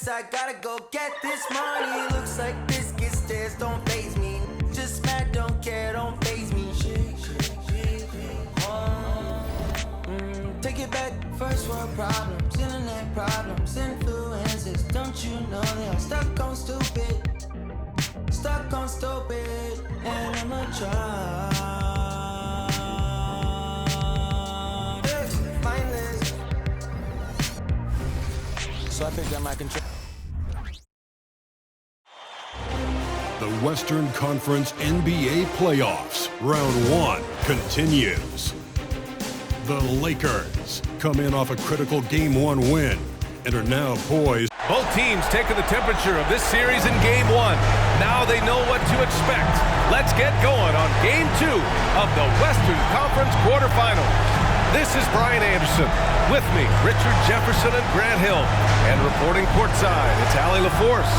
guess I gotta go get this money. Looks like biscuit stairs don't faze me. Just mad, don't care, don't faze me. Take it back, first world problems, internet problems, influences. Don't you know they are stuck on stupid, and I'ma try. Mindless. So I picked up my control. The Western Conference NBA Playoffs, Round 1 continues. The Lakers come in off a critical Game 1 win and are now poised. Both teams taking the temperature of this series in Game 1. Now they know what to expect. Let's get going on Game 2 of the Western Conference quarterfinals. This is Brian Anderson. With me, Richard Jefferson and Grant Hill. And reporting courtside, it's Allie LaForce.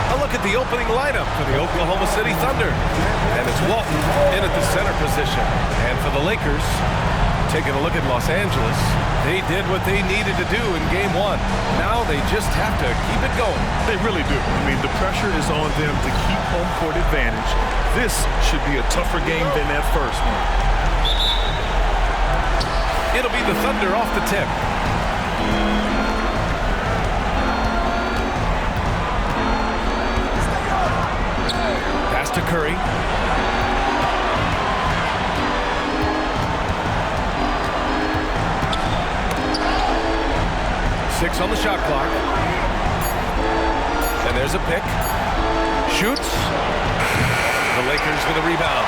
A look at the opening lineup for the Oklahoma City Thunder. And it's Walton in at the center position. And for the Lakers, taking a look at Los Angeles, they did what they needed to do in Game 1. Now they just have to keep it going. They really do. I mean, the pressure is on them to keep home court advantage. This should be a tougher game than that first one. It'll be the Thunder off the tip. Pass to Curry. Six on the shot clock. And there's a pick. Shoots. The Lakers with a rebound.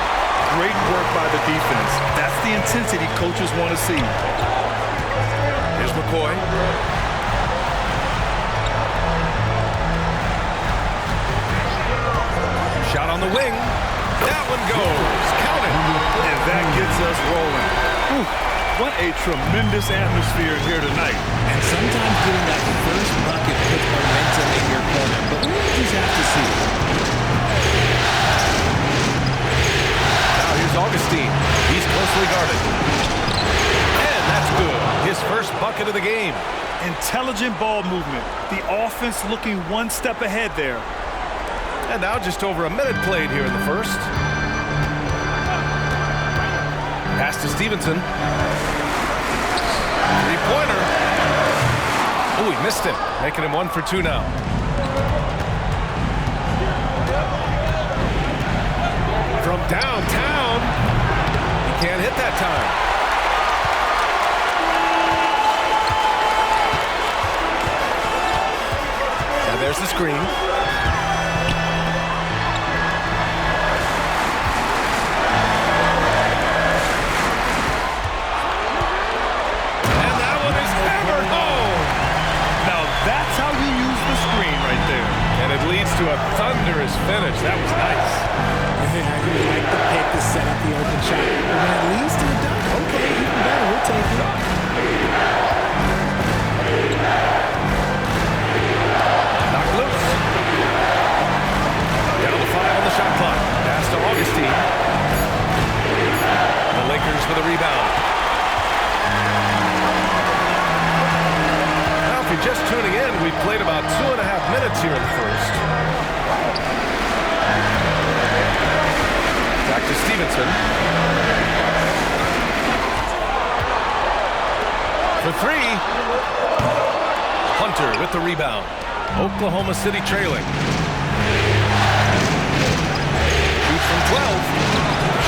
Great work by the defense. That's the intensity coaches want to see. Here's McCoy. Shot on the wing. That one goes. Count it. And that gets us rolling. Whew. What a tremendous atmosphere here tonight. And sometimes getting that first bucket puts momentum in your corner, but we just have to see. Now here's Augustine. He's closely guarded. And that's good. His first bucket of the game. Intelligent ball movement. The offense looking one step ahead there. And now just over a minute played here in the first. Pass to Stevenson. Three-pointer. Oh, he missed it. Making him 1 for 2 now. From downtown. He can't hit that time. And there's the screen. To a thunderous finish. That was nice. I really like the pick to set up the open shot. And at least to the dunk. Okay, even better. We'll take it. Knocked loose. Down to 5 on the shot clock. Pass to Augustine. The Lakers with a rebound. Now, if you're just tuning in, we've played about 2.5 minutes here in the first. Back to Stevenson. For 3. Hunter with the rebound. Oklahoma City trailing. Shoots from 12.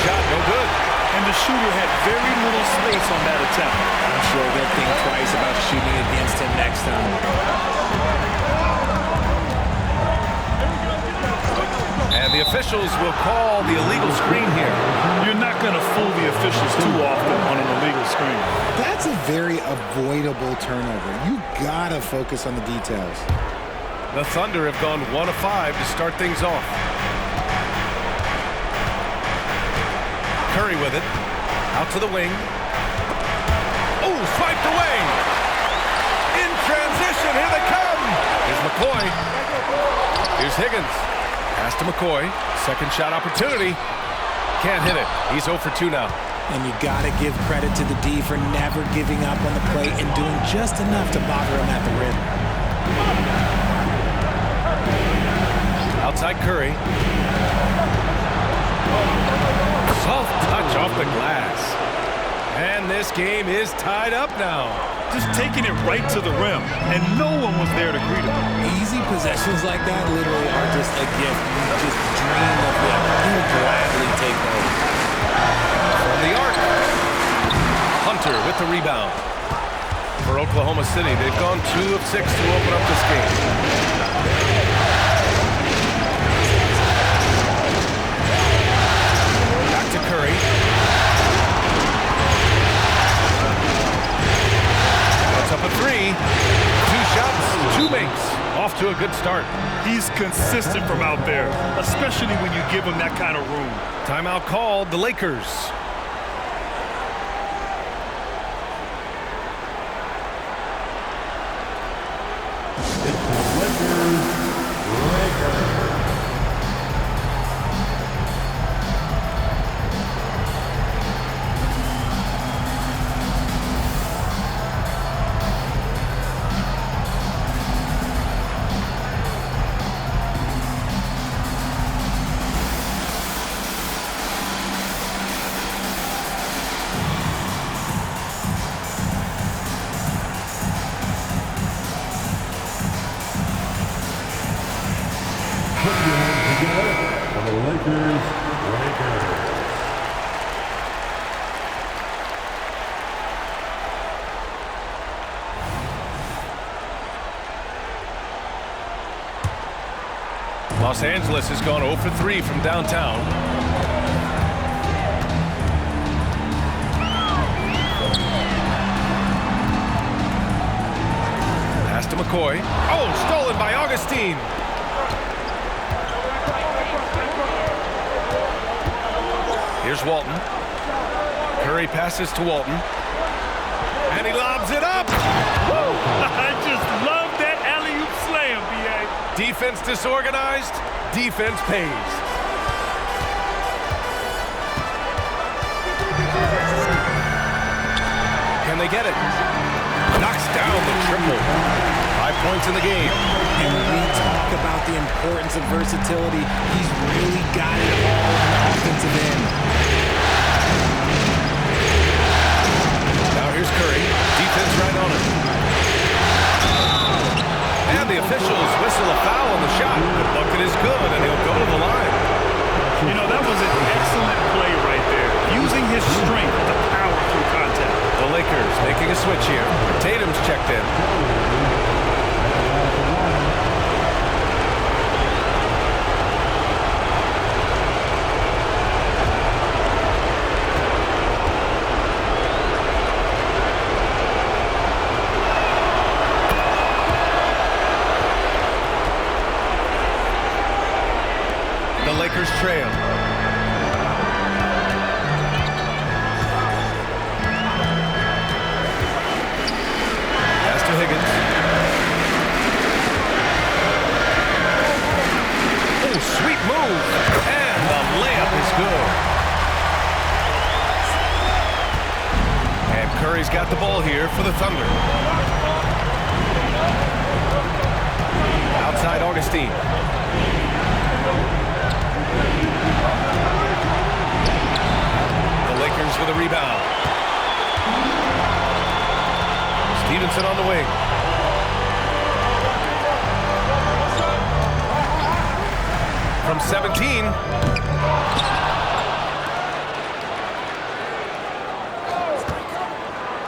Shot no good. And the shooter had very little space on that attempt. I'm sure they'll think twice about shooting against him next time. And the officials will call the illegal screen here. You're not going to fool the officials too often on an illegal screen. That's a very avoidable turnover. You gotta focus on the details. The Thunder have gone 1 of 5 to start things off. Curry with it. Out to the wing. Oh, swiped away. In transition, here they come. Here's McCoy. Here's Higgins. Pass to McCoy. Second shot opportunity. Can't hit it. He's 0 for 2 now. And you got to give credit to the D for never giving up on the plate and doing just enough to bother him at the rim. by Curry. Soft touch off the glass. And this game is tied up now. Just taking it right to the rim, and no one was there to greet him. Easy possessions like that literally are just a gift. You just dream of them. You will gladly take those. From the arc. Hunter with the rebound. For Oklahoma City, they've gone 2 of 6 to open up this game. Back to Curry. That's up a 3. 2 shots, 2 makes. Off to a good start. He's consistent from out there, especially when you give him that kind of room. Timeout called, the Lakers. Los Angeles has gone 0 for 3 from downtown. Pass to McCoy. Oh, stolen by Augustine. Here's Walton. Curry passes to Walton. And he lobs it up. I just love that alley-oop slam, B.A. Defense disorganized, defense pays. Can they get it? Knocks down the triple. 5 points in the game. And we talk about the importance of versatility. He's really got it all on the offensive end. Now here's Curry. Defense right on him. And the officials whistle a foul on the shot. The bucket is good, and he'll go to the line. You know, that was an excellent play right there. Using his strength to power through contact. The Lakers making a switch here. Tatum's checked in. The Lakers trail. Pass to Higgins. Oh, sweet move. And the layup is good. And Curry's got the ball here for the Thunder. Outside Augustine. The Lakers with a rebound. Stevenson on the wing. From 17.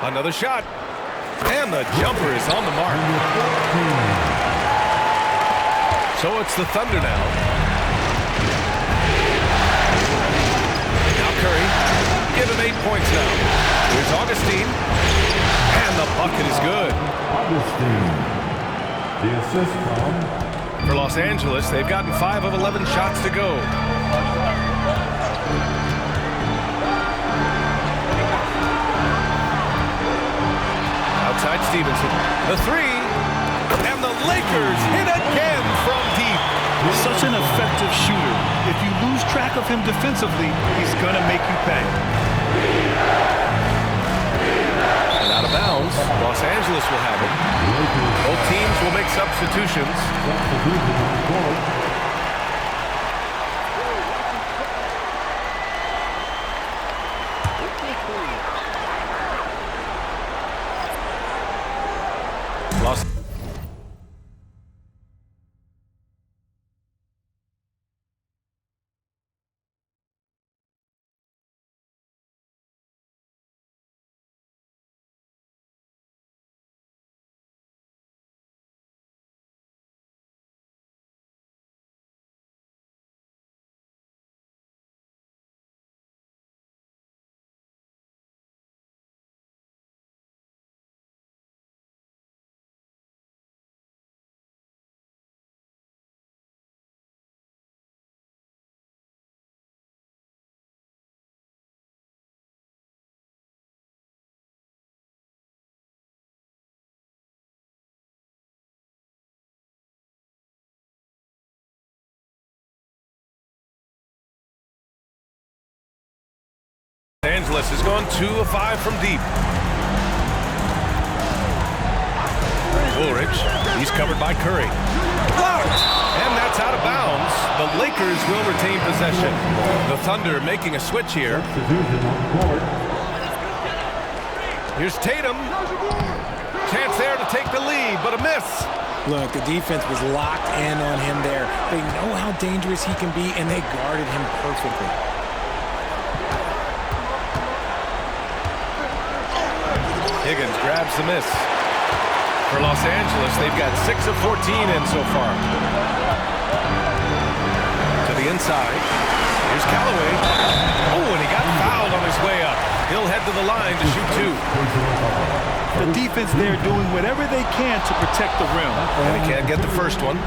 Another shot. And the jumper is on the mark. So it's the Thunder now. Curry, give him 8 points now. Here's Augustine, and the bucket is good. Augustine, the assist from. For Los Angeles, they've gotten 5 of 11 shots to go. Outside Stevenson, the 3, and the Lakers hit again from deep. Such an effective shooter. If you lose track of him defensively, he's going to make you pay. And out of bounds, Los Angeles will have it. Both teams will make substitutions. Angeles has gone 2 of 5 from deep. Woolridge, he's covered by Curry. Blocked! And that's out of bounds. The Lakers will retain possession. The Thunder making a switch here. Here's Tatum. Chance there to take the lead, but a miss. Look, the defense was locked in on him there. They know how dangerous he can be, and they guarded him perfectly. Higgins grabs the miss. For Los Angeles, they've got 6 of 14 in so far. To the inside. Here's Callaway. Oh, and he got fouled on his way up. He'll head to the line to shoot 2. The defense there doing whatever they can to protect the rim. And he can't get the first one.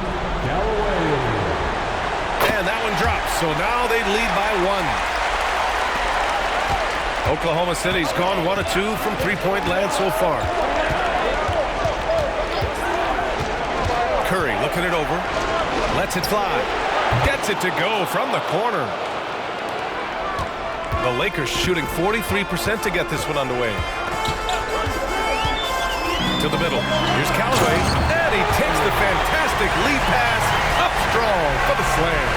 And that one drops. So now they lead by 1. Oklahoma City's gone 1 of 2 from three-point land so far. Curry looking it over. Lets it fly. Gets it to go from the corner. The Lakers shooting 43% to get this one underway. To the middle. Here's Callaway. And he takes the fantastic lead pass up strong for the slam.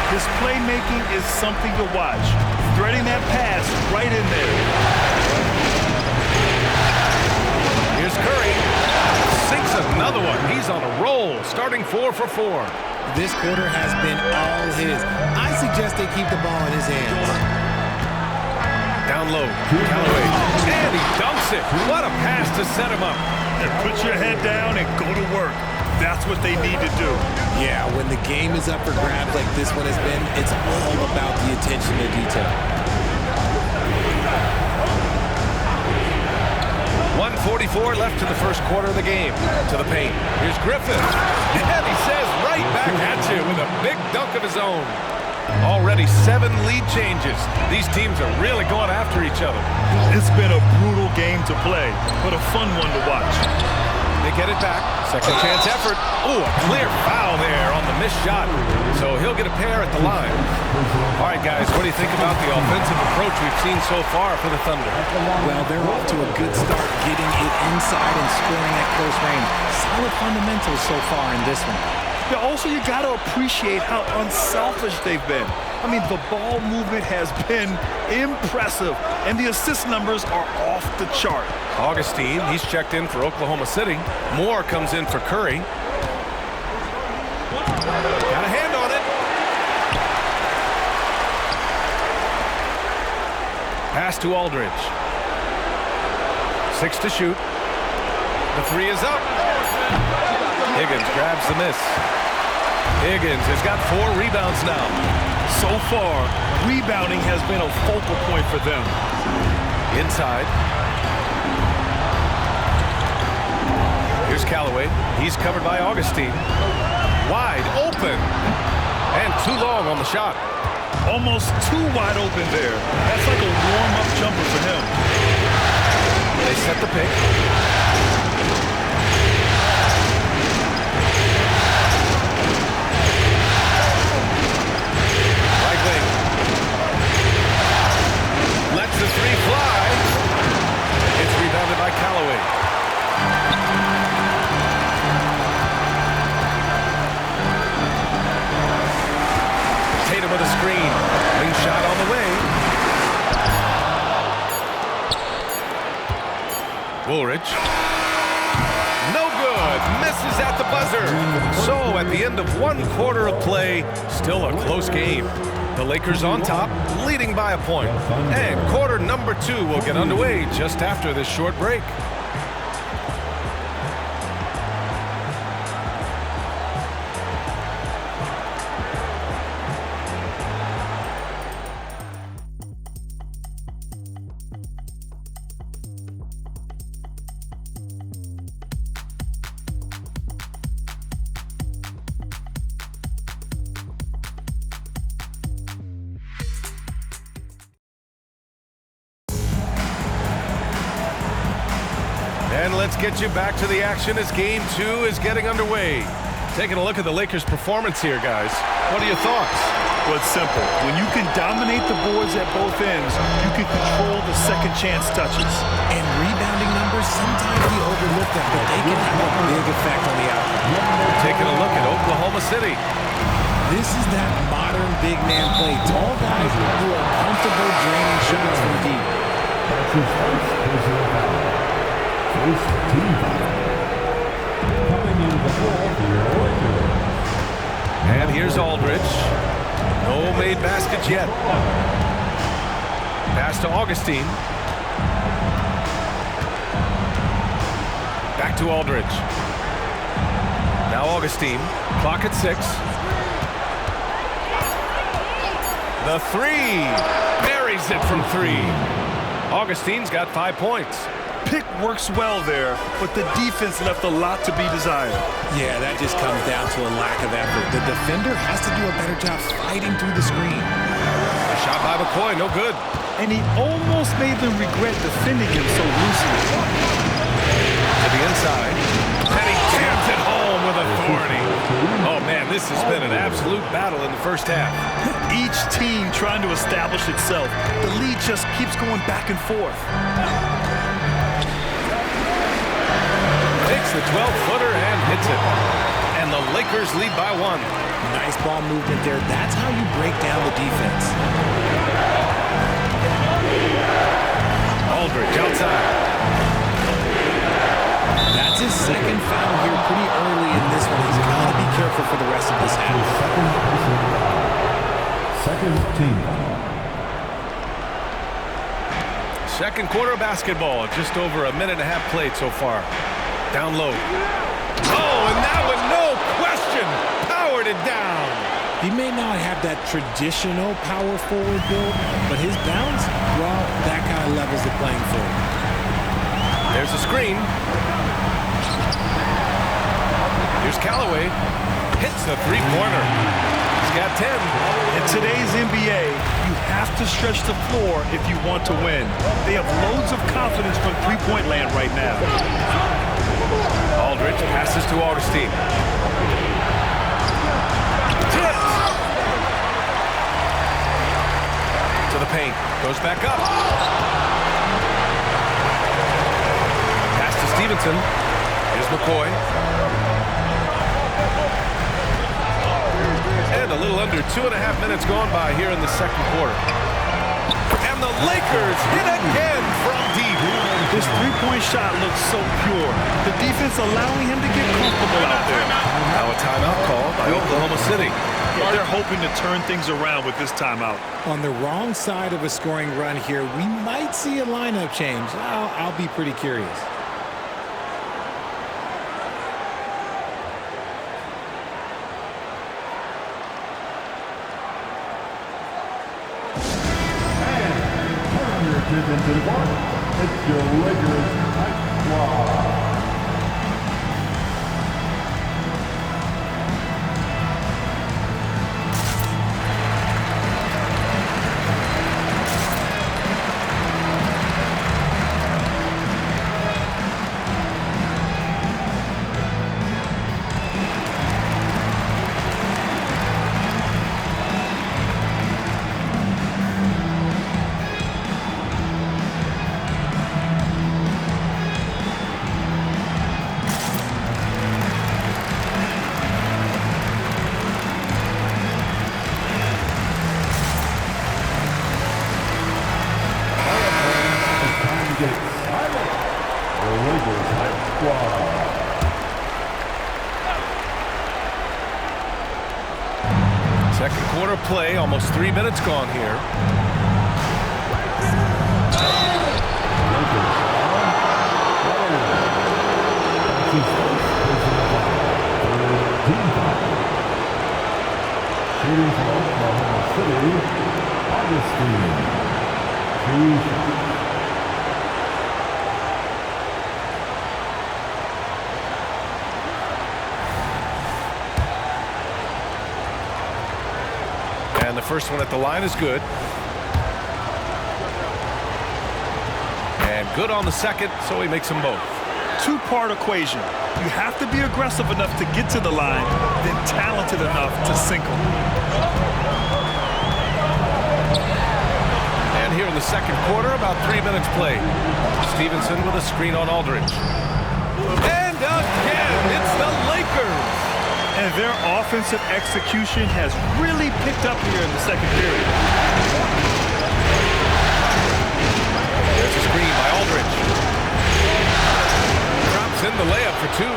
His playmaking is something to watch. Threading that pass right in there. Here's Curry. Sinks another one. He's on a roll, starting 4 for 4. This quarter has been all his. I suggest they keep the ball in his hands. Down low, Callaway. And he dunks it. What a pass to set him up. And put your head down and go to work. That's what they need to do. Yeah, when the game is up for grabs like this one has been, it's all about the attention to detail. 1:44 left to the first quarter of the game. To the paint. Here's Griffin. And he says right back at you with a big dunk of his own. Already 7 lead changes. These teams are really going after each other. It's been a brutal game to play, but a fun one to watch. They get it back. Second chance effort. Oh, a clear foul there on the missed shot. So he'll get a pair at the line. All right, guys, what do you think about the offensive approach we've seen so far for the Thunder? Well, they're off to a good start getting it inside and scoring at close range. Solid fundamentals so far in this one. Yeah, also, you got to appreciate how unselfish they've been. I mean, the ball movement has been impressive, and the assist numbers are off the chart. Augustine, he's checked in for Oklahoma City. Moore comes in for Curry. Got a hand on it. Pass to Aldridge. 6 to shoot. The 3 is up. Higgins grabs the miss. Higgins has got 4 rebounds now. So far, rebounding has been a focal point for them. Inside. Here's Callaway. He's covered by Augustine. Wide open. And too long on the shot. Almost too wide open there. That's like a warm-up jumper for him. They set the pick. Right wing. Lets the 3 fly. It's rebounded by Callaway. Tatum with a screen. Wing shot on the way. Woolridge. No good. Misses at the buzzer. So at the end of 1 quarter of play, still a close game. The Lakers on top, leading by a point. And quarter number 2 will get underway just after this short break. And let's get you back to the action as game 2 is getting underway. Taking a look at the Lakers' performance here, guys. What are your thoughts? Well, it's simple. When you can dominate the boards at both ends, you can control the second chance touches. And rebounding numbers, sometimes we overlook them, but they can have a big effect on the outcome. Taking a look at Oklahoma City. This is that modern big man play. Tall guys who are comfortable draining shots from deep. That's his first personal foul. First team foul. Coming into the ball here, Lakers. And here's Aldridge. No made baskets yet. Pass to Augustine. Back to Aldridge. Now Augustine. Clock at 6. The three. Buries it from 3. Augustine's got 5 points. Pick works well there, but the defense left a lot to be desired. Yeah, that just comes down to a lack of effort. The defender has to do a better job fighting through the screen. A shot by McCoy, no good. And he almost made them regret defending him so loosely. To the inside. And he jams it home with authority. Oh, man, this has been an absolute battle in the first half. Each team trying to establish itself. The lead just keeps going back and forth. Takes the 12-footer and hits it. And the Lakers lead by 1. Nice ball movement there. That's how you break down the defense. Aldridge outside. That's his second foul here pretty early in this one. He's got to be careful for the rest of this half. Second personal foul. Second team foul. Second quarter of basketball. Just over a minute and a half played so far. Down low. Oh, and that one, no question, powered it down. He may not have that traditional power forward build, but his bounce, well, that kind of levels the playing field. There's a screen. Here's Callaway. Hits the three-pointer. He's got 10. In today's NBA, you have to stretch the floor if you want to win. They have loads of confidence from three-point land right now. Aldridge passes to Augustine. Tipped. To the paint. Goes back up. Pass to Stevenson. Here's McCoy. And a little under 2.5 minutes gone by here in the second quarter. And the Lakers hit again from deep. His three-point shot looks so pure. The defense allowing him to get comfortable out there. Now a timeout call by Oklahoma City. They're hoping to turn things around with this timeout. On the wrong side of a scoring run here, we might see a lineup change. I'll be pretty curious. Into the bar. It's your Lakers Hype Squad. Second quarter play, almost 3 minutes gone here. Shooting from Oklahoma City, Augustine. 2 shots. And the first one at the line is good. And good on the second, so he makes them both. Two-part equation. You have to be aggressive enough to get to the line, then talented enough to sink them. And here in the second quarter, about 3 minutes played. Stevenson with a screen on Aldridge. And again, it's the Lakers. And their offensive execution has really picked up here in the second period. There's a screen by Aldridge. Drops in the layup for two.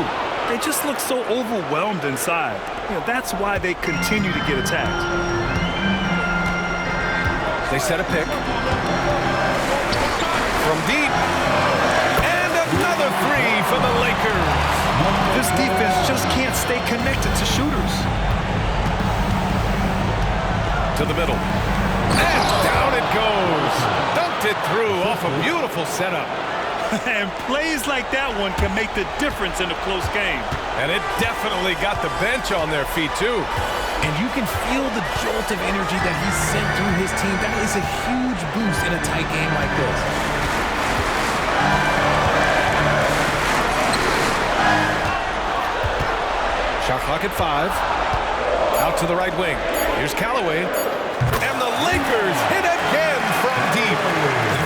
They just look so overwhelmed inside. That's why they continue to get attacked. They set a pick. From deep. And another three for the Lakers. This defense just can't stay connected to shooters. To the middle. And down it goes. Dunked it through off a beautiful setup. And plays like that one can make the difference in a close game. And it definitely got the bench on their feet, too. And you can feel the jolt of energy that he sent through his team. That is a huge boost in a tight game like this. Shot clock at 5. Out to the right wing. Here's Callaway. And the Lakers hit again from deep.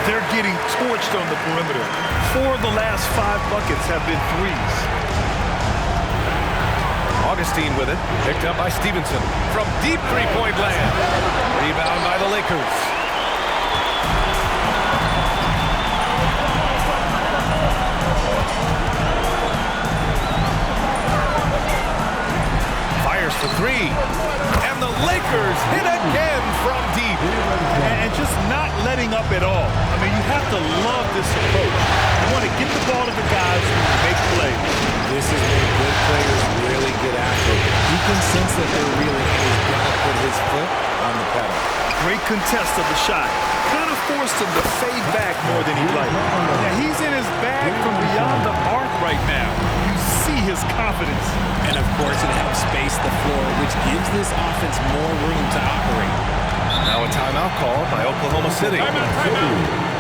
They're getting torched on the perimeter. 4 of the last 5 buckets have been threes. Augustine with it. Picked up by Stevenson. From deep three-point land. Rebound by the Lakers. Fires for 3. And the Lakers hit again from deep. And just not letting up at all. I mean, you have to love this approach. You want to get the ball to the guys who make plays. This is when good players really get after it. You can sense that they're reeling, and he's going to put his foot on the pedal. Great contest of the shot. Kind of forced him to fade back more than he'd like. Now, he's in his bag from beyond the arc right now. You see his confidence. And, of course, it helps space the floor, which gives this offense more room to operate. Now a timeout called by Oklahoma City. Timeout.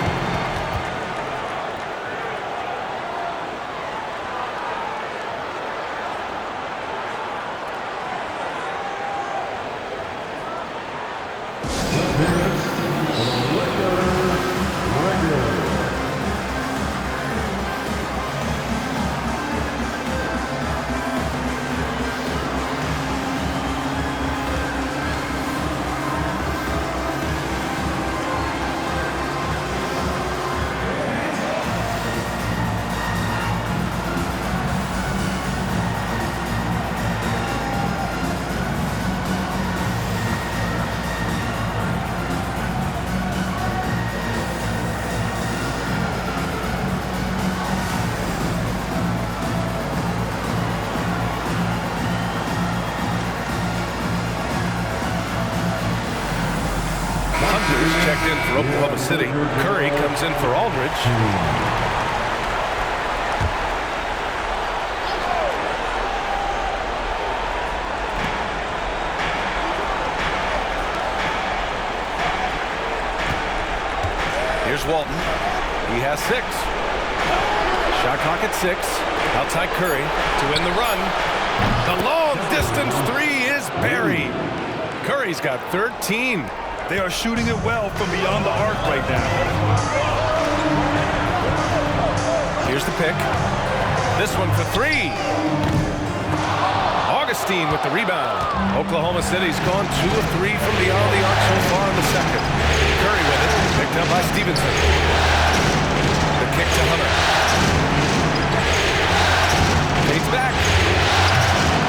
Checked in for Oklahoma City. Curry comes in for Aldridge. Here's Walton. He has 6. Shot clock at 6. Outside Curry to win the run. The long distance 3 is buried. Curry's got 13. They are shooting it well from beyond the arc right now. Here's the pick. This one for 3. Augustine with the rebound. Oklahoma City's gone 2 of 3 from beyond the arc so far in the second. Curry with it. Picked up by Stevenson. The kick to Hunter. Fades back.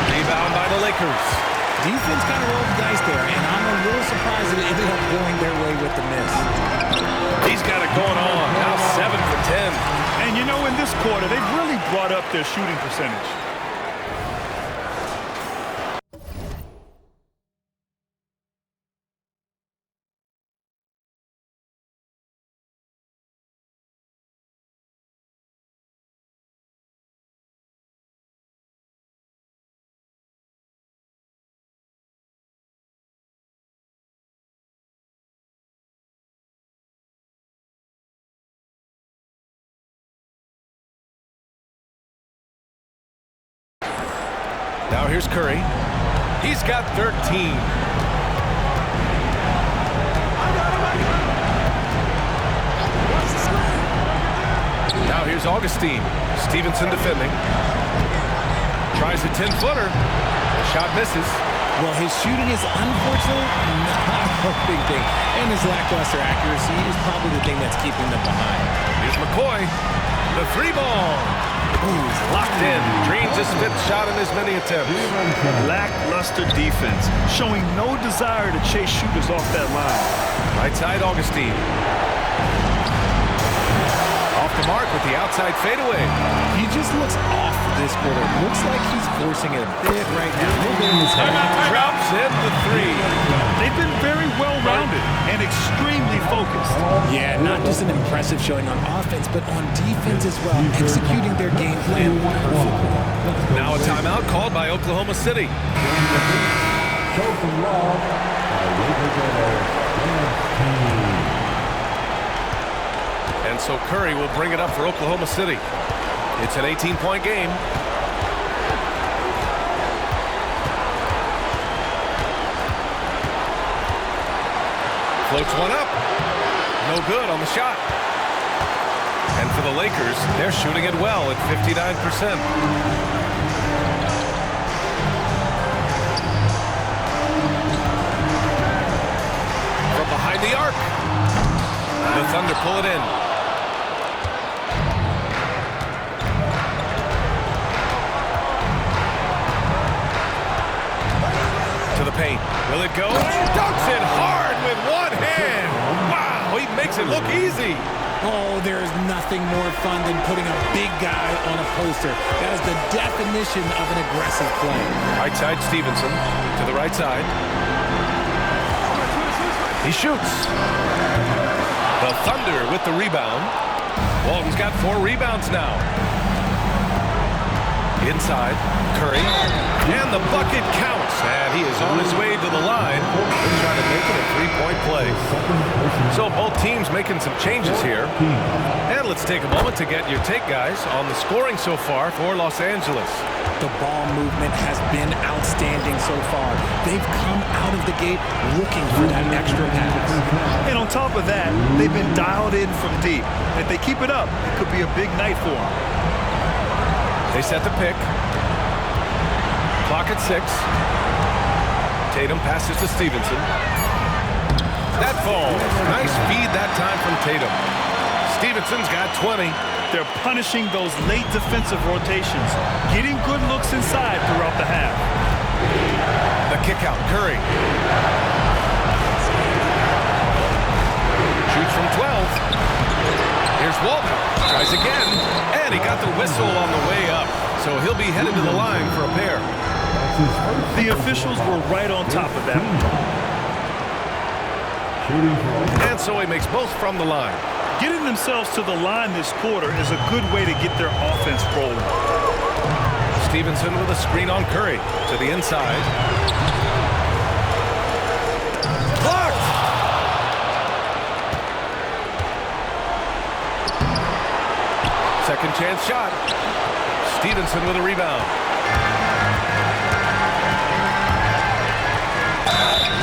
Rebound by the Lakers. Defense kind of rolled the dice there, and I'm a little surprised that it ended up going their way with the miss. He's got it going on. Now 7 for 10. And you know, in this quarter, they've really brought up their shooting percentage. Now here's Curry. He's got 13. Now here's Augustine. Stevenson defending. Tries a 10-footer. The shot misses. Well, his shooting is unfortunately not a big thing. And his lackluster accuracy is probably the thing that's keeping them behind. Here's McCoy. The 3-ball. Ooh, he's locked in. Drains his 5th shot in as many attempts. Lackluster defense, showing no desire to chase shooters off that line. Right side, Augustine. Off the mark with the outside fadeaway. He just looks off this quarter. Looks like he's forcing it a bit right now. A little bit in his head. Drops in the 3. They've been very well-rounded and extremely focused. Yeah, not just an impressive showing on offense, but on defense as well, executing their game plan perfectly. Now a timeout called by Oklahoma City. Show some love. And so Curry will bring it up for Oklahoma City. It's an 18-point game. Floats one up. No good on the shot. And for the Lakers, they're shooting it well at 59%. From behind the arc. The Thunder pull it in. To the paint. Will it go? Dunks it hard with one hand. Wow, he makes it look easy. Oh, there is nothing more fun than putting a big guy on a poster. That is the definition of an aggressive play. Right side, Stevenson. To the right side. He shoots. The Thunder with the rebound. Walton's got 4 rebounds now. Inside, Curry. And the bucket counts. And he is on his way to the line. He's trying to make it a 3-point play. So both teams making some changes here. And let's take a moment to get your take, guys, on the scoring so far for Los Angeles. The ball movement has been outstanding so far. They've come out of the gate looking for that extra pass. And on top of that, they've been dialed in from deep. If they keep it up, it could be a big night for them. They set the pick. Clock at 6. Tatum passes to Stevenson. That falls. Nice feed that time from Tatum. Stevenson's got 20. They're punishing those late defensive rotations, getting good looks inside throughout the half. The kick out, Curry. Shoots from 12. Here's Walton. Tries again. And he got the whistle on the way up. So he'll be headed to the line for a pair. The officials were right on top of that. And so he makes both from the line. Getting themselves to the line this quarter is a good way to get their offense rolling. Stevenson with a screen on Curry to the inside. Blocked! Second chance shot. Stevenson with a rebound.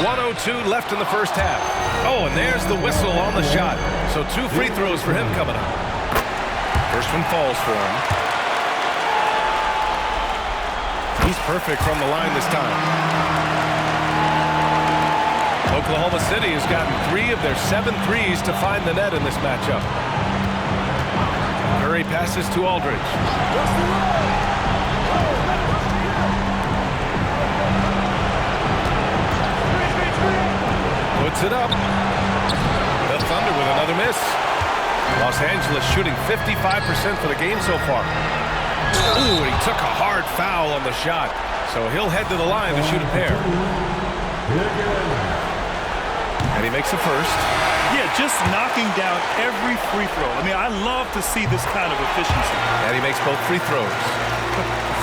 1:02 left in the first half. Oh, and there's the whistle on the shot. So 2 free throws for him coming up. First one falls for him. He's perfect from the line this time. Oklahoma City has gotten 3 of their 7 threes to find the net in this matchup. Curry passes to Aldridge. Puts it up. The Thunder with another miss. Los Angeles shooting 55% for the game so far. Ooh, he took a hard foul on the shot. So he'll head to the line to shoot a pair. And he makes the first. Yeah, just knocking down every free throw. I mean, I love to see this kind of efficiency. And he makes both free throws.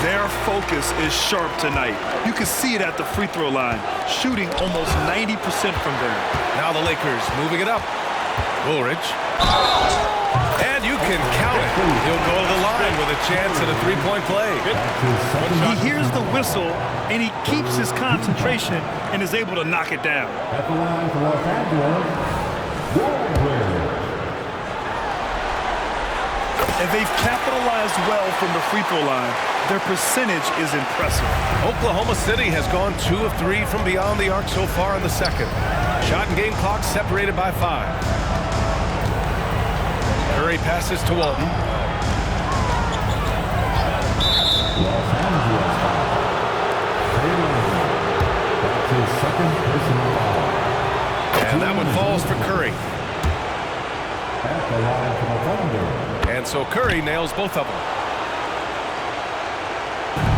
Their focus is sharp tonight. You can see it at the free throw line, shooting almost 90% from there. Now the Lakers moving it up. Woolridge. And you can count it. He'll go to the line with a chance at a 3-point play. He hears the whistle, and he keeps his concentration and is able to knock it down. At the line for Los Angeles, And they've capitalized well from the free throw line. Their percentage is impressive. Oklahoma City has gone 2 of 3 from beyond the arc so far in the second. Shot and game clock separated by 5. Curry passes to Walton. Los Angeles foul. That's his second personal foul. And that one falls for Curry. At the line for the Thunder. And so Curry nails both of them.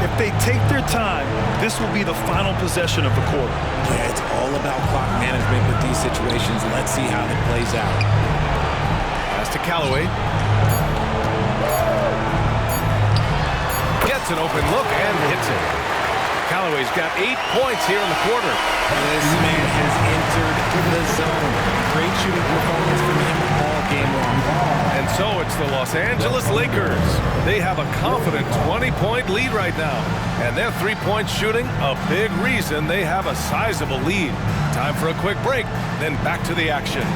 If they take their time, this will be the final possession of the quarter. Yeah, it's all about clock management with these situations. Let's see how it plays out. Pass to Callaway. Gets an open look and hits it. Callaway's got 8 points here in the quarter. This man has entered the zone. Great shooting performance from him all game long. And so it's the Los Angeles Lakers. They have a confident 20-point lead right now. And their three-point shooting, a big reason they have a sizable lead. Time for a quick break, then back to the action.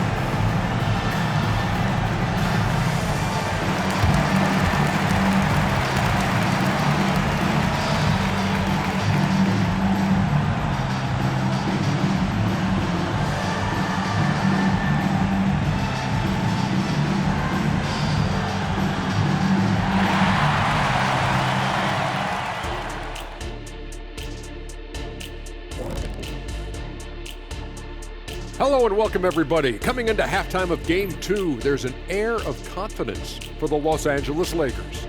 Hello and welcome everybody. Coming into halftime of Game 2, there's an air of confidence for the Los Angeles Lakers.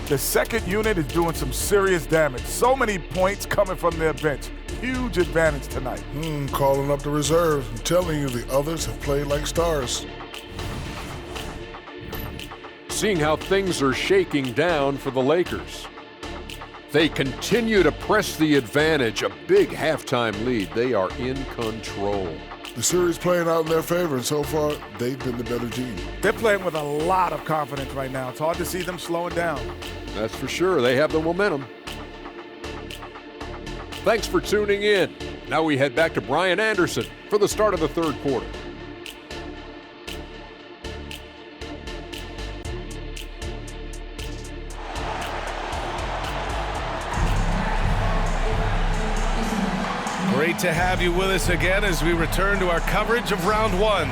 The second unit is doing some serious damage. So many points coming from their bench. Huge advantage tonight. Calling up the reserves. I'm telling you, the others have played like stars. Seeing how things are shaking down for the Lakers. They continue to press the advantage, a big halftime lead. They are in control. The series playing out in their favor, and so far, they've been the better team. They're playing with a lot of confidence right now. It's hard to see them slowing down. That's for sure. They have the momentum. Thanks for tuning in. Now we head back to Brian Anderson for the start of the third quarter. Great to have you with us again as we return to our coverage of round one.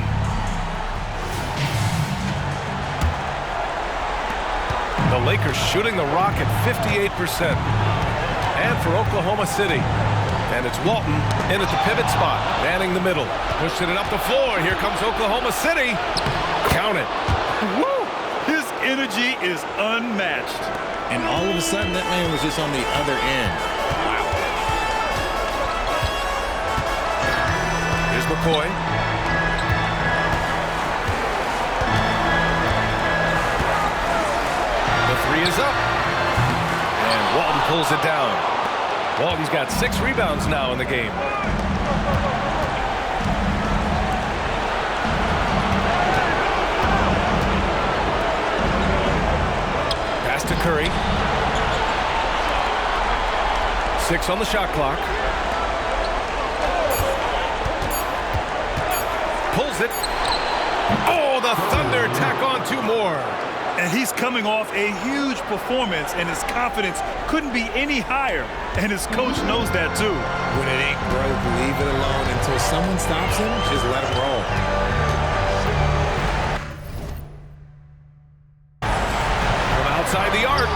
The Lakers shooting the rock at 58%. And for Oklahoma City. And it's Walton in at the pivot spot, manning the middle. Pushing it up the floor. Here comes Oklahoma City. Count it. Woo! His energy is unmatched. And all of a sudden, that man was just on the other end. McCoy. The three is up. And Walton pulls it down. Walton's got 6 rebounds now in the game. Pass to Curry. 6 on the shot clock. Pulls it. Oh, the Thunder tack on 2 more. And he's coming off a huge performance, and his confidence couldn't be any higher. And his coach knows that too. When it ain't broke, leave it alone until someone stops him. Just let him roll. From outside the arc,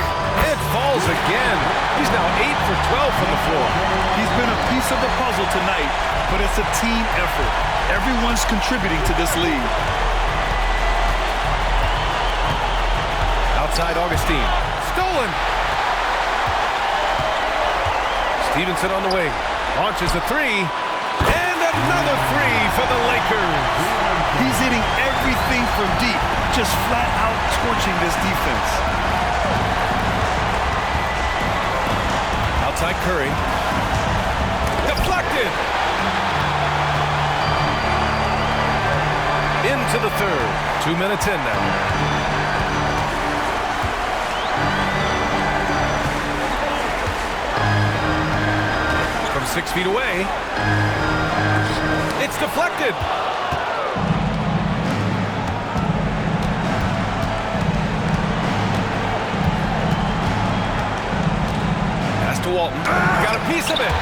it falls again. He's now 8 for 12 from the floor. He's been a piece of the puzzle tonight, but it's a team effort. Everyone's contributing to this lead. Outside Augustine. Stolen. Stevenson on the wing. Launches a 3. And another 3 for the Lakers. He's hitting everything from deep, just flat out torching this defense. Outside Curry. Deflected. Into the third. 2 minutes in now. From 6 feet away. It's deflected. Pass to Walton. Got a piece of it.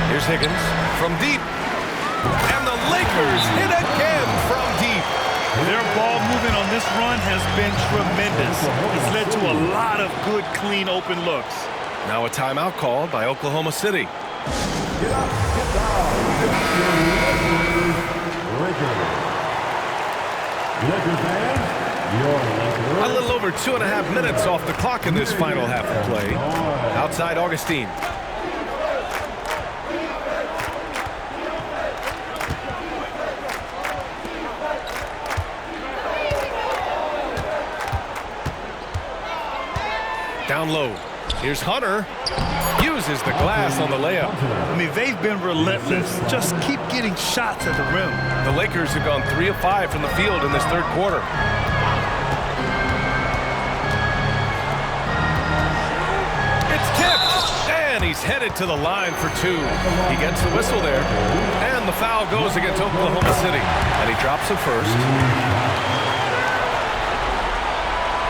Here's Higgins from deep. And the Lakers hit again from deep. Their ball movement on this run has been tremendous. It's led to a lot of good, clean, open looks. Now a timeout called by Oklahoma City. Get up, get down. Lakers fans, your Lakers. A little over 2.5 minutes off the clock in this final half of play. Outside Augustine. Down low. Here's Hunter. Uses the glass on the layup. I mean, they've been relentless. Just keep getting shots at the rim. The Lakers have gone 3 of 5 from the field in this third quarter. It's tipped. And he's headed to the line for 2. He gets the whistle there. And the foul goes against Oklahoma City. And he drops it first.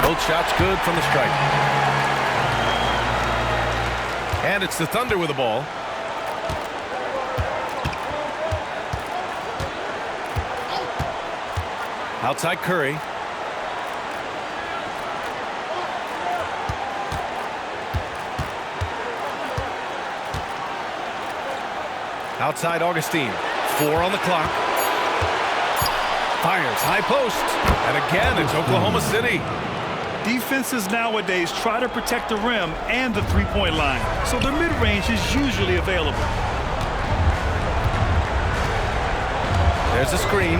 Both shots good from the stripe. And it's the Thunder with the ball. Outside Curry. Outside Augustine. 4 on the clock. Fires high post. And again, it's Oklahoma City. Defenses nowadays try to protect the rim and the three-point line, so their mid-range is usually available. There's a screen.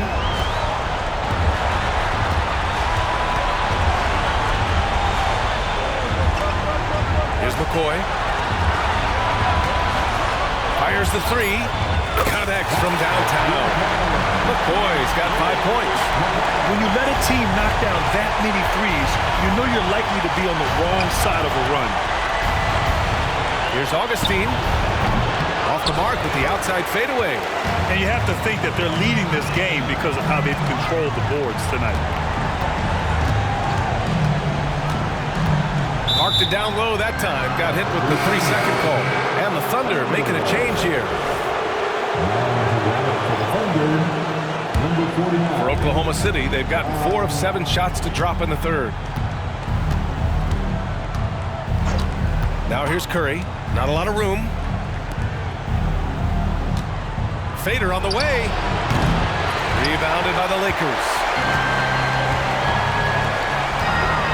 Here's McCoy. Fires the 3. Connects from downtown. McCoy's got 5 points. When you let a team knock down that many threes, you know you're likely to be on the wrong side of a run. Here's Augustine. Off the mark with the outside fadeaway. And you have to think that they're leading this game because of how they've controlled the boards tonight. Marked it down low that time. Got hit with the 3-second call. And the Thunder making a change here. For Oklahoma City, they've gotten 4 of 7 shots to drop in the third. Now here's Curry. Not a lot of room. Fader on the way. Rebounded by the Lakers.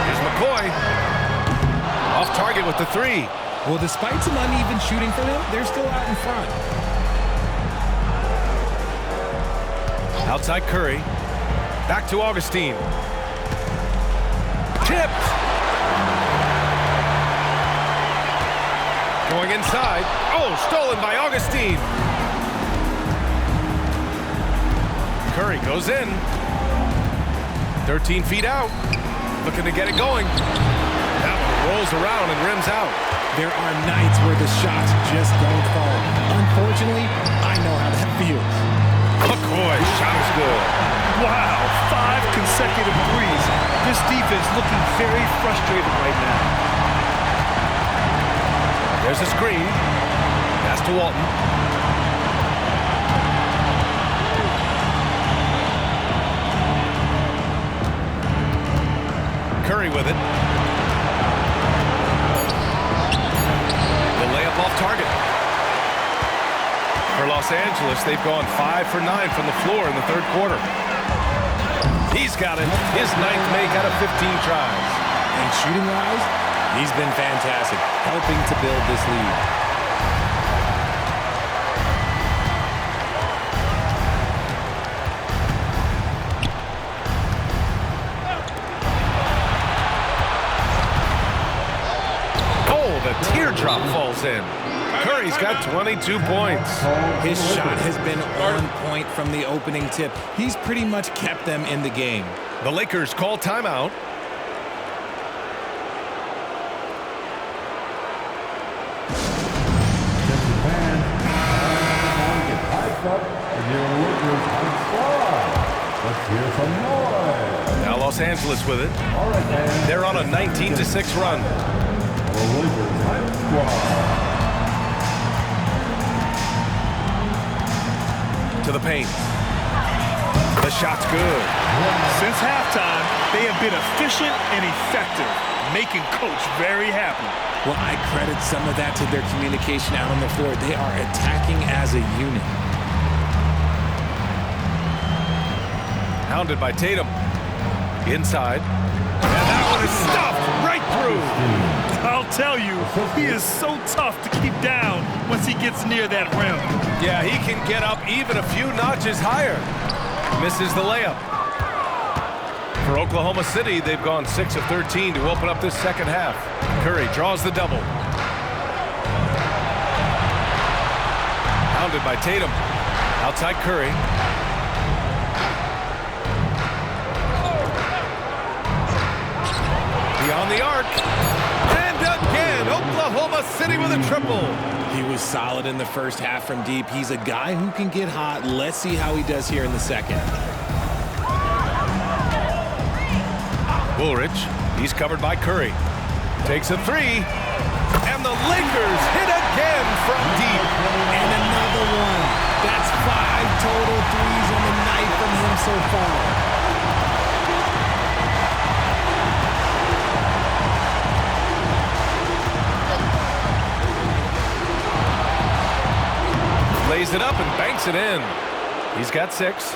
Here's McCoy. Off target with the 3. Well, despite some uneven shooting for them, they're still out in front. Outside Curry. Back to Augustine. Tipped. Going inside. Oh, stolen by Augustine. Curry goes in. 13 feet out. Looking to get it going. That one rolls around and rims out. There are nights where the shots just don't fall. Unfortunately, I know how that feels. McCoy, shot is good. Wow, 5 consecutive threes. This defense looking very frustrated right now. There's a screen. Pass to Walton. Curry with it. The layup off target. For Los Angeles, they've gone 5 for 9 from the floor in the third quarter. He's got it. His 9th make out of 15 tries. And shooting-wise, he's been fantastic, helping to build this lead. Oh, the teardrop falls in. Curry's got 22 points. His shot has been on point from the opening tip. He's pretty much kept them in the game. The Lakers call timeout. Let's hear some noise. Now Los Angeles with it. They're on a 19-6 run. The Lakers Hype Squad. To the paint. The shot's good. Since halftime, they have been efficient and effective, making Coach very happy. Well, I credit some of that to their communication out on the floor. They are attacking as a unit. Hounded by Tatum. Inside. And that one is stuffed right through. I'll tell you, he is so tough to keep down once he gets near that rim. Yeah, he can get up even a few notches higher. Misses the layup. For Oklahoma City, they've gone 6 of 13 to open up this second half. Curry draws the double. Hounded by Tatum. Outside Curry. Beyond the arc. And again, Oklahoma City with a triple. He was solid in the first half from deep. He's a guy who can get hot. Let's see how he does here in the second. Woolridge, he's covered by Curry. Takes a three. And the Lakers hit again from deep. And another one. That's 5 total threes on the night from him so far. Lays it up and banks it in. He's got 6.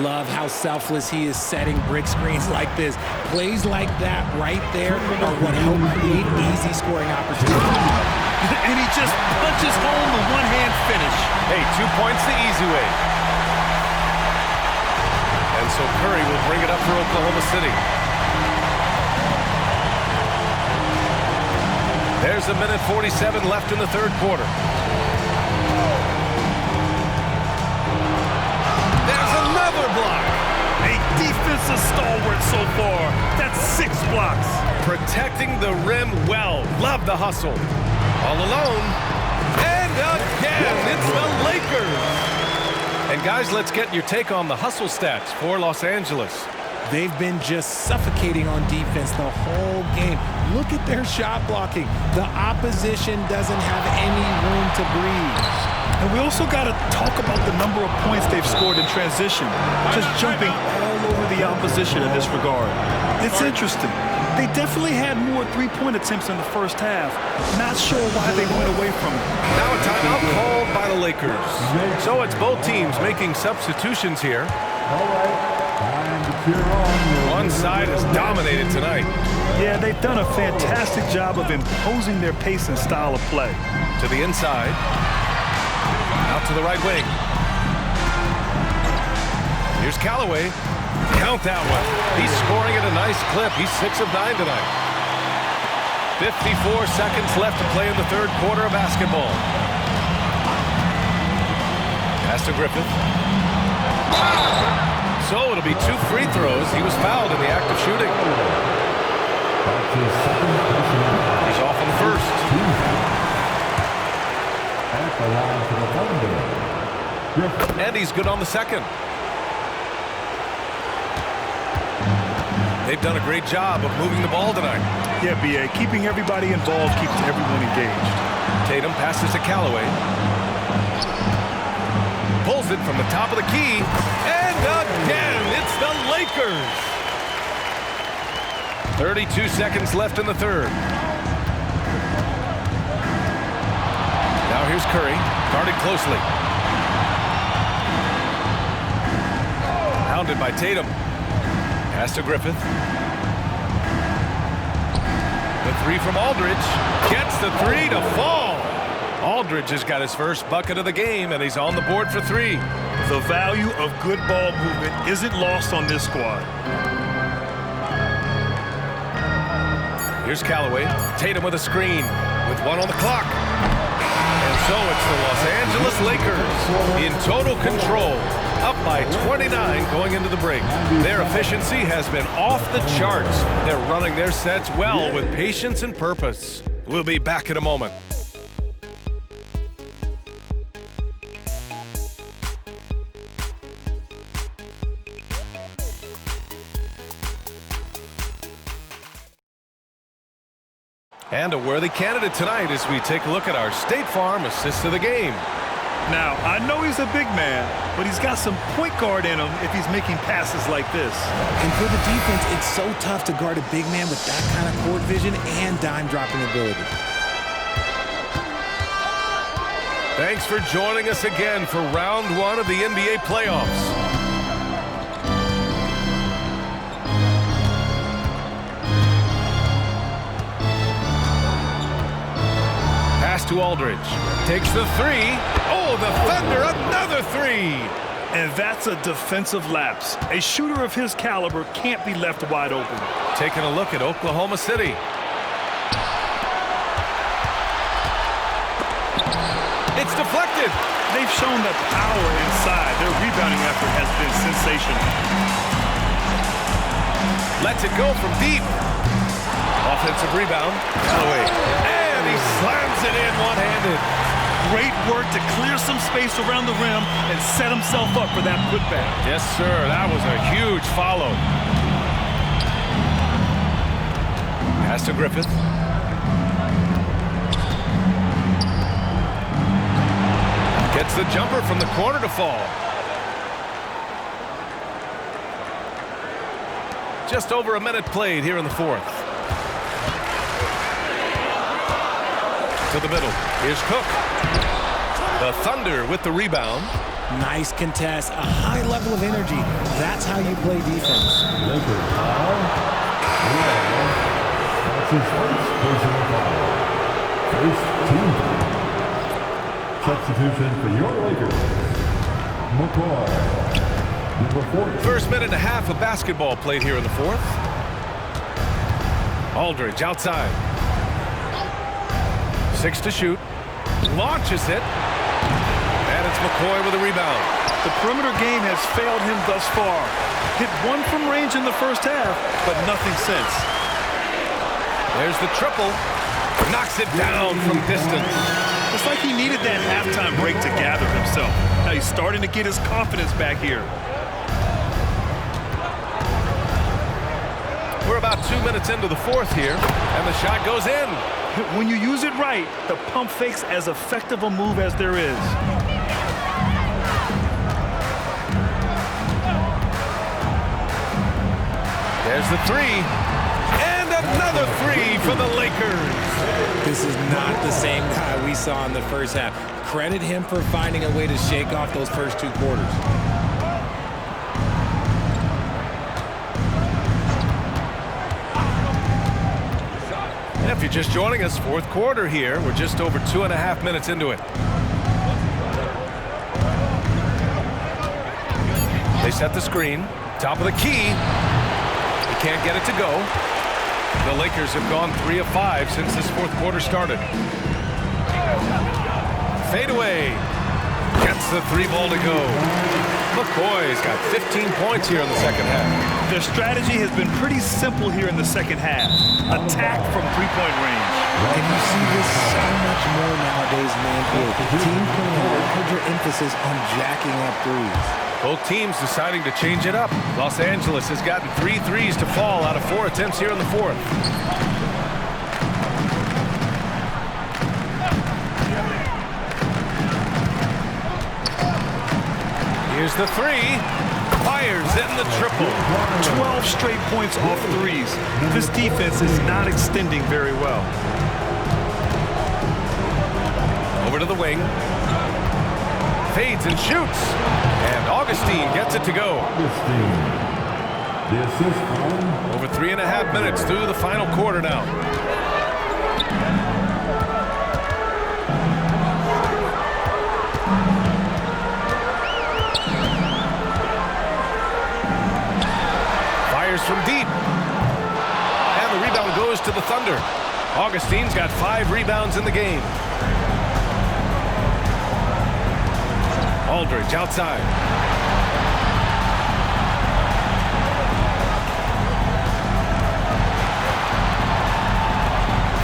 Love how selfless he is setting brick screens like this. Plays like that right there are what help create easy scoring opportunities. And he just punches home the one-hand finish. Hey, 2 points the easy way. And so Curry will bring it up for Oklahoma City. There's a minute 47 left in the third quarter. Another block. A defensive stalwart so far. That's 6 blocks. Protecting the rim well. Love the hustle. All alone. And again, it's the Lakers. And guys, let's get your take on the hustle stats for Los Angeles. They've been just suffocating on defense the whole game. Look at their shot blocking. The opposition doesn't have any room to breathe. And we also got to talk about the number of points they've scored in transition, just jumping all over the opposition in this regard. It's interesting. They definitely had more three-point attempts in the first half. Not sure why they went away from it. Now a timeout called by the Lakers. So it's both teams making substitutions here. All right, time to cheer on. One side has dominated tonight. Yeah, they've done a fantastic job of imposing their pace and style of play. To the inside. Out to the right wing. Here's Callaway. Count that one. He's scoring at a nice clip. He's 6 of 9 tonight. 54 seconds left to play in the third quarter of basketball. Pass to Griffith. So it'll be 2 free throws. He was fouled in the act of shooting. He's off on the first. And he's good on the second. They've done a great job of moving the ball tonight. Yeah, B.A. Keeping everybody involved keeps everyone engaged. Tatum passes to Callaway. Pulls it from the top of the key. And again, it's the Lakers. 32 seconds left in the third. Now here's Curry, guarded closely. Hounded by Tatum. Pass to Griffith. The three from Aldridge. Gets the three to fall. Aldridge has got his first bucket of the game, and he's on the board for 3. The value of good ball movement isn't lost on this squad. Here's Callaway. Tatum with a screen with 1 on the clock. And So it's the Los Angeles Lakers in total control, up by 29 going into the break. Their efficiency has been off the charts. They're running their sets well with patience and purpose. We'll be back in a moment. And a worthy candidate tonight as we take a look at our State Farm assist of the game. Now, I know he's a big man, but he's got some point guard in him if he's making passes like this. And for the defense, it's so tough to guard a big man with that kind of court vision and dime-dropping ability. Thanks for joining us again for round one of the NBA playoffs. Pass to Aldridge. Takes the three. Oh, the Thunder, another three. And that's a defensive lapse. A shooter of his caliber can't be left wide open. Taking a look at Oklahoma City. It's deflected. They've shown that power inside. Their rebounding effort has been sensational. Lets it go from deep. Offensive rebound. Callaway. And he slams it in one-handed. Great work to clear some space around the rim and set himself up for that putback. Yes, sir. That was a huge follow. Pass to Griffith. Gets the jumper from the corner to fall. Just over a minute played here in the fourth. To the middle. Here's Cook. The Thunder with the rebound. Nice contest, a high level of energy. That's how you play defense. Lakers foul. That's his first personal foul. First team foul. Substitution for your Lakers. McCoy, number 14. First minute and a half of basketball played here in the fourth. Aldridge outside. 6 to shoot. Launches it. And it's McCoy with a rebound. The perimeter game has failed him thus far. Hit one from range in the first half, but nothing since. There's the triple. Knocks it down from distance. It's like he needed that halftime break to gather himself. Now he's starting to get his confidence back here. We're about 2 minutes into the fourth here, and the shot goes in. When you use it right, the pump fake's as effective a move as there is. There's the three. And another three for the Lakers. This is not the same guy we saw in the first half. Credit him for finding a way to shake off those first 2 quarters. And if you're just joining us, fourth quarter here. We're just over 2.5 minutes into it. They set the screen. Top of the key. He can't get it to go. The Lakers have gone 3 of 5 since this fourth quarter started. Fade away. Gets the 3 ball to go. McCoy's got 15 points here in the second half. Their strategy has been pretty simple here in the second half. Attack from 3-point range. And you see this so much more nowadays in the NBA. Team playing larger emphasis on jacking up threes. Both teams deciding to change it up. Los Angeles has gotten 3 threes to fall out of 4 attempts here in the fourth. Here's the three. Fires in the triple. 12 straight points off threes. This defense is not extending very well. Over to the wing. Fades and shoots. And Augustine gets it to go. The assist from Over 3.5 minutes through the final quarter now. Fires from deep. And the rebound goes to the Thunder. Augustine's got 5 rebounds in the game. Aldridge outside.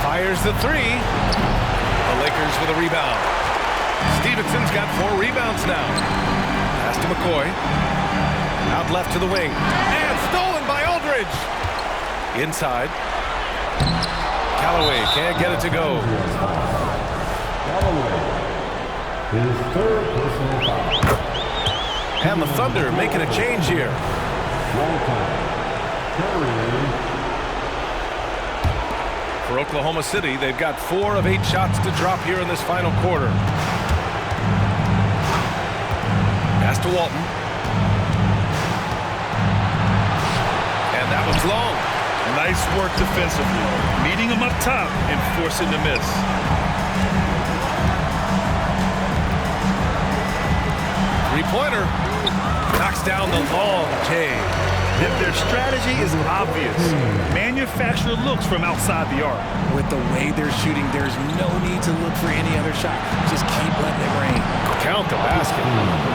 Fires the three. The Lakers with a rebound. Stevenson's got 4 rebounds now. Pass to McCoy. Out left to the wing. And stolen by Aldridge. Inside. Callaway can't get it to go. Callaway, his third personal foul. And the Thunder making a change here. Walton, Curry. For Oklahoma City, they've got 4 of 8 shots to drop here in this final quarter. Pass to Walton. And that one's long. Nice work defensively, meeting him up top and forcing the miss. Three-pointer. Knocks down the long J. Their strategy is obvious. Manufacture looks from outside the arc. With the way they're shooting, there's no need to look for any other shot. Just keep letting it rain. Count the basket.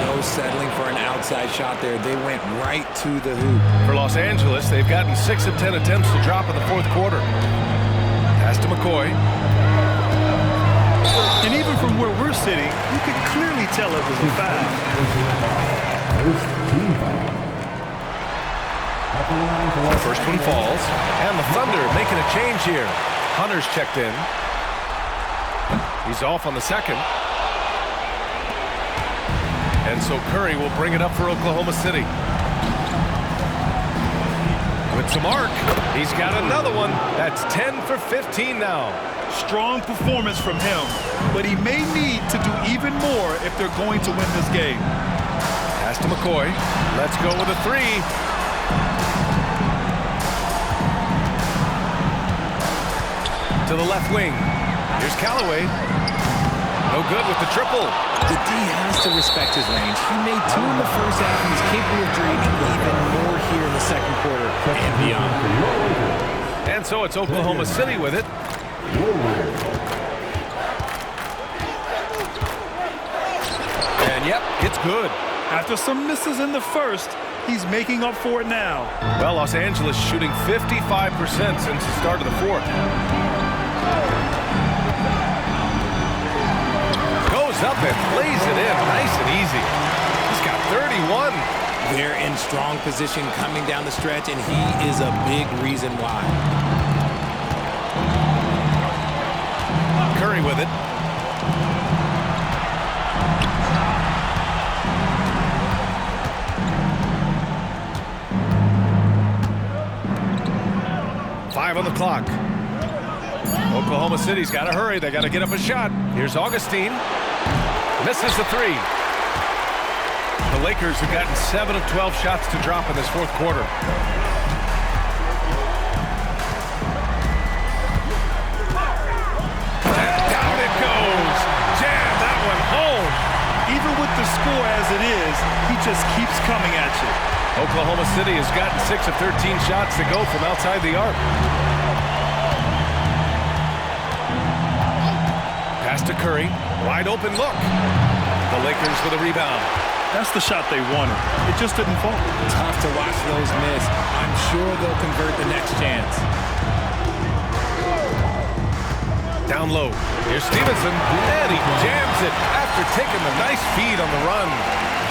No settling for an outside shot there. They went right to the hoop. For Los Angeles, they've gotten 6 of 10 attempts to drop in the fourth quarter. Pass to McCoy. And even from where we're sitting, you can clearly tell it was a foul. First team foul. First one falls. And the Thunder making a change here. Hunter's checked in. He's off on the second. And so Curry will bring it up for Oklahoma City. With some arc. He's got another one. That's 10 for 15 now. Strong performance from him, but he may need to do even more if they're going to win this game. Pass to McCoy. Let's go with a 3. To the left wing. Here's Callaway. No good with the triple. The D has to respect his range. He made 2 in the first half. He's capable of draining even more here in the second quarter and beyond. And so it's Oklahoma City with it. And yep, it's good. After some misses in the first, he's making up for it now. Well, Los Angeles shooting 55% since the start of the fourth. Goes up and lays it in nice and easy. He's got 31. They're in strong position coming down the stretch, and he is a big reason why. Curry with it. Five on the clock. Oklahoma City's got to hurry. They got to get up a shot. Here's Augustine. Misses the 3. The Lakers have gotten 7 of 12 shots to drop in this fourth quarter. Down it goes. Jam that one home. Even with the score as it is, he just keeps coming at you. Oklahoma City has gotten 6 of 13 shots to go from outside the arc. Pass to Curry. Wide open look. The Lakers with a rebound. That's the shot they wanted. It just didn't fall. Tough to watch those miss. I'm sure they'll convert the next chance. Down low. Here's Stevenson. And he jams it after taking the nice feed on the run.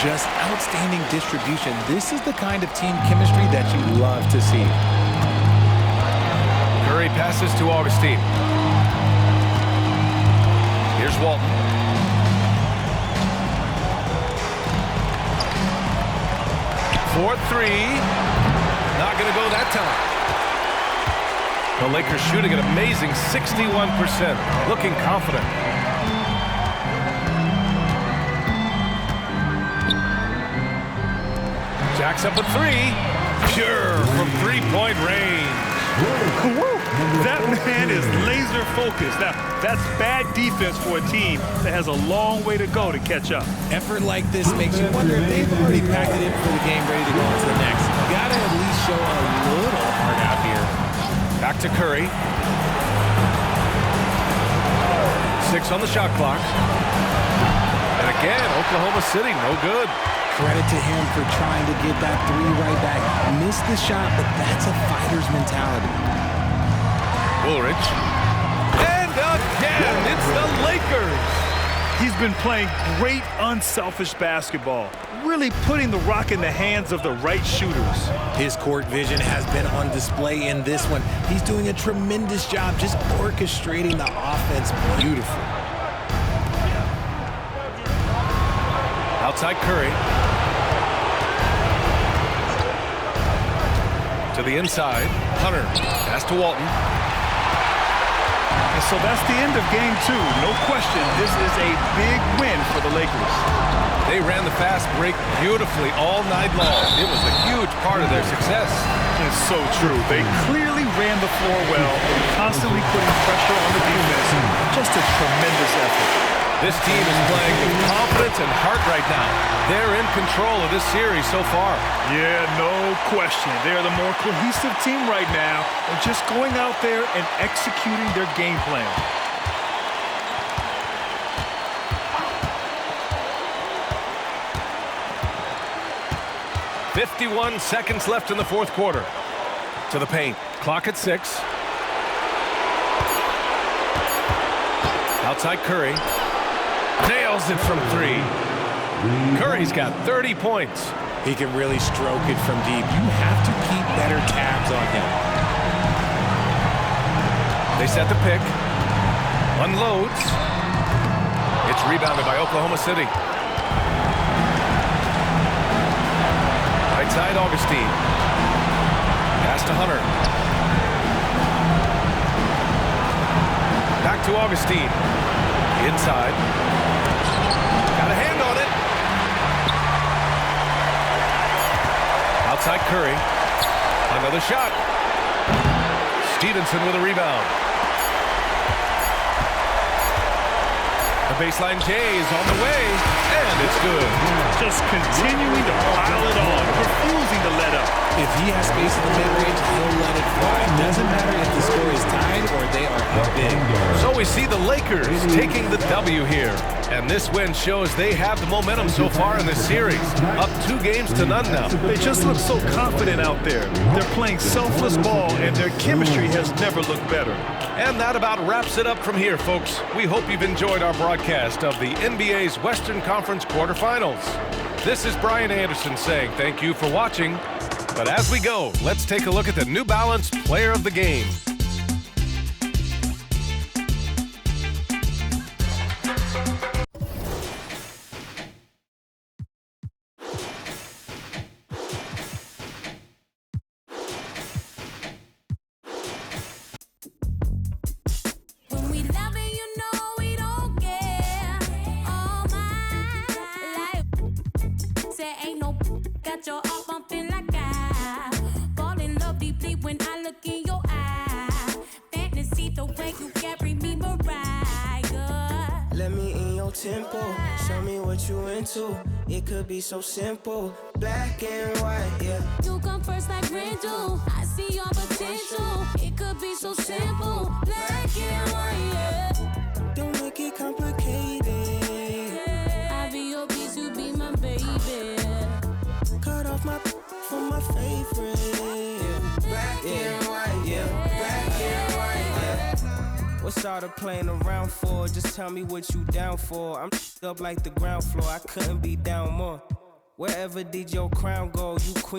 Just outstanding distribution. This is the kind of team chemistry that you love to see. Curry passes to Augustine. Here's Walton. For 3. Not going to go that time. The Lakers shooting an amazing 61%. Looking confident. Jacks up a 3. Pure from three-point range. That man is laser focused. Now, that's bad defense for a team that has a long way to go to catch up. Effort like this makes you wonder if they've already packed it in for the game, ready to go on to the next. Gotta at least show a little heart out here. Back to Curry. 6 on the shot clock. And a again. Oklahoma City, no good. Credit to him for trying to get that three right back. Missed the shot, but that's a fighter's mentality. Woolridge. And again, it's the Lakers. He's been playing great unselfish basketball, really putting the rock in the hands of the right shooters. His court vision has been on display in this one. He's doing a tremendous job just orchestrating the offense beautifully. Outside Curry. To the inside. Hunter. Pass to Walton. And so that's the end of game 2. No question, this is a big win for the Lakers. They ran the fast break beautifully all night long. It was a huge part of their success. It's so true. They clearly ran the floor well, constantly putting pressure on the defense. Just a tremendous effort. This team is playing with confidence and heart right now. They're in control of this series so far. Yeah, no question. They're the more cohesive team right now and just going out there and executing their game plan. "51 seconds left in the fourth quarter. To the paint. Clock at 6. Outside Curry. Nails it from 3. Curry's got 30 points. He can really stroke it from deep. You have to keep better tabs on him. They set the pick. Unloads. It's rebounded by Oklahoma City. Right side, Augustine. Pass to Hunter. Back to Augustine. Inside. Got a hand on it. Outside Curry. Another shot. Stevenson with a rebound. The baseline J is on the way, and it's good. Just continuing to pile it on, refusing to let up. If he has space in the mid-range, he'll let it fly. It doesn't matter if the score is tied or they are up big. So we see the Lakers taking the W here. And this win shows they have the momentum so far in this series. Up 2 games to none now. They just look so confident out there. They're playing selfless ball, and their chemistry has never looked better. And that about wraps it up from here, folks. We hope you've enjoyed our broadcast of the NBA's Western Conference quarterfinals. This is Brian Anderson saying thank you for watching. But as we go, let's take a look at the New Balance Player of the Game. Show me what you into. It could be so simple, black and white, yeah. You come first like rain do. I see your potential. It could be so simple, black and white, yeah. Don't make it complicated. I be your piece, you be my baby. Cut off my for my favorite. Yeah. Black and white, yeah. Black and white, yeah. What's all the playing around for? Just tell me what you down for. I'm up like the ground floor. I couldn't be down more. Wherever did your crown go, you queen.